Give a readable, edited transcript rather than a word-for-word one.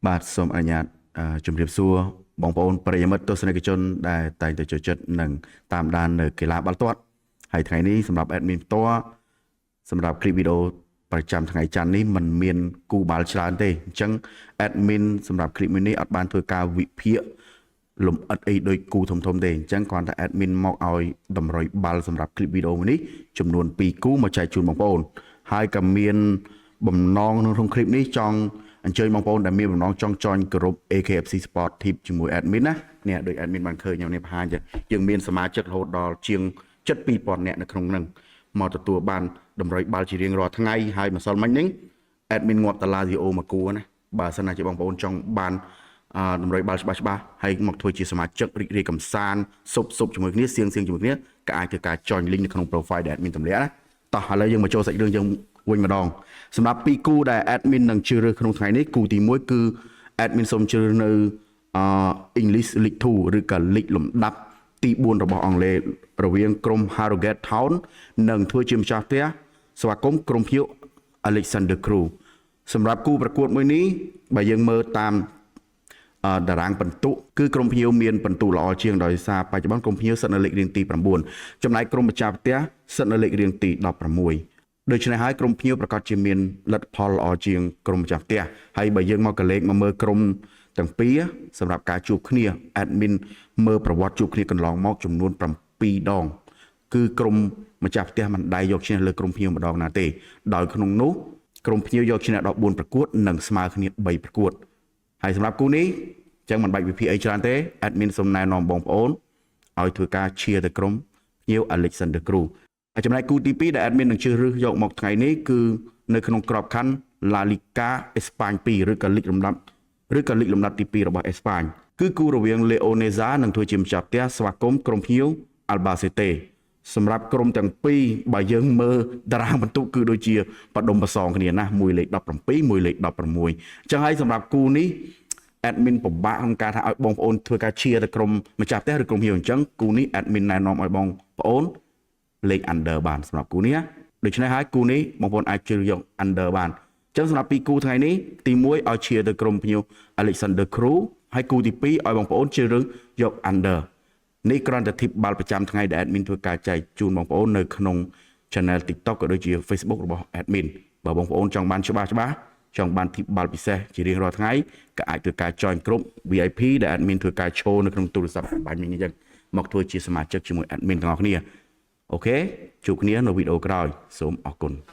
បាទសូមអនុញ្ញាតជម្រាបសួរបងប្អូនប្រិយមិត្តទស្សនិកជនដែលតែងតែចូលចិត្តនិងតាមដាននៅកីឡាបាល់ទាត់ហើយថ្ងៃនេះសម្រាប់ admin ផ្ទាល់សម្រាប់คลิปវីដេអូប្រចាំថ្ងៃច័ន្ទនេះมันមានគូបាល់ច្រើនទេអញ្ចឹង admin សម្រាប់คลิปនេះអត់បានធ្វើការវិភាគលំអិតអីដោយគូធំទេអញ្ចឹងគ្រាន់តែ admin មកឲ្យតម្រុយបាល់សម្រាប់คลิปវីដេអូនេះចំនួន2គូមកចែកជូនបងប្អូនហើយក៏មានបំណងក្នុងคลิปនេះចង់អញ្ជើញបងប្អូនដែលមានបំណងចង់ join ក្រុម AKFC Sport Tip ជាមួយ admin ណានេះដោយ admin បានឃើញខ្ញុំនេះបង្ហាញយើងមានសមាជិករហូតដល់ជាង 7,000 នាក់នៅក្នុងហ្នឹងមកទទួលបានតម្រុយបាល់ជារៀងរាល់ថ្ងៃហើយម្សិលមិញហ្នឹង admin ងាប់តាឡាស៊ីអូមកគួរណាបើសិនណាជាបងប្អូនចង់បានតម្រុយបាល់ច្បាស់ហើយមកធ្វើជាសមាជិករីករាយកំសាន្តសុបជាមួយគ្នាសៀងជាមួយគ្នាក៏អាចធ្វើការ join link នៅក្នុង profile ដែល admin ទម្លាក់ណាតោះឥឡូវយើងមកចូលសាច់រឿងយើងវិញម្ដងសម្រាប់2គូដែល admin នឹងជ្រើសរើសក្នុងថ្ងៃនេះគូទី1គឺ admin សូមជ្រើសនៅEnglish League 2ឬក៏ League លំដាប់ទី4របស់អង់គ្លេសរវាងក្រុម Harrogate Town និងធ្វើជាម្ចាស់ផ្ទះស្វាគមន៍ក្រុមភៀវ Alexander Crew សម្រាប់គូប្រកួតមួយនេះបើយើងមើលតាមតារាងពិន្ទុគឺក្រុមភៀវមានពិន្ទុល្អជាងដោយសារបច្ចុប្បន្នក្រុមភៀវស្ថិតនៅលេខរៀងទី9ចំណែកក្រុមម្ចាស់ផ្ទះស្ថិតនៅលេខរៀងទី16ដូច្នេះហើយក្រុមភៀវប្រកាសជាមានលទ្ធផលល្អជាងក្រុមម្ចាស់ផ្ទះហើយបើយើងមកកលេចមកមើលក្រុមទាំងពីរសម្រាប់ការជួបគ្នា admin មើលប្រវត្តិជួបគ្នាកន្លងមកចំនួន7ដងគឺក្រុមម្ចាស់ផ្ទះមិនដែលយកឈ្នះលើក្រុមភៀវម្ដងណាទេដោយក្នុងនោះក្រុមភៀវយកឈ្នះ14ប្រកួតនិងស្មើគ្នា3ប្រកួតហើយសម្រាប់គូនេះចឹងមិនបាច់វិភាគអីច្រើនទេ admin សូមណែនាំបងប្អូនឲ្យធ្វើការឈៀរទៅក្រុមភៀវ Alexander Crew ហើយចំណែកគូទី2ដែល admin នឹងជ្រើសរើសយកមកថ្ងៃនេះគឺនៅក្នុងក្របខ័ណ្ឌ La Liga អេស្ប៉ាញ2ឬក៏លីកលំដាប់ទី2របស់អេស្ប៉ាញគឺគូរវាង Leonesa នឹងធ្វើជាម្ចាស់ផ្ទះស្វាគមន៍ក្រុមភៀវ Albacete សម្រាប់ក្រុមទាំងពីរបើយើងមើលតារាងបន្ទុកគឺដូចជាបដុំបសងគ្នាណាមួយលេខ17មួយលេខ16អញ្ចឹងហើយសម្រាប់គូនេះ admin ពិបាកក្នុងការថាឲ្យបងប្អូនធ្វើការឈៀរទៅក្រុមម្ចាស់ផ្ទះឬក្រុមភៀវអញ្ចឹងគូនេះ admin ណែនាំឲ្យបងប្អូនលេខ under បានសម្រាប់គូនេះដូច្នេះហើយគូនេះបងប្អូនអាចជ្រើសយក under បានអញ្ចឹងសម្រាប់ពីគូថ្ងៃនេះទី1ឲ្យឈៀរទៅក្រុមភៀវ Alexander Crew ហើយគូទី2ឲ្យបងប្អូនជ្រើសរើសយក under នេះគ្រាន់តែ tip បាល់ប្រចាំថ្ងៃដែល admin ធ្វើការចែកជូនបងប្អូននៅក្នុង channel TikTok ក៏ដូចជា Facebook របស់ admin បើបងប្អូនចង់បានច្បាស់ចង់បាន tip បាល់ពិសេសជារៀងរាល់ថ្ងៃក៏អាចធ្វើការ join ក្រុម VIP ដែល admin ធ្វើការ show នៅក្នុងទូរស័ព្ទបាញ់មិញអញ្ចឹងមកធ្វើជាសមាជិកជាមួយ admin ទាំងអស់គ្នាអូខេជួបគ្នានៅវីដេអូក្រោយសូមអរគុណ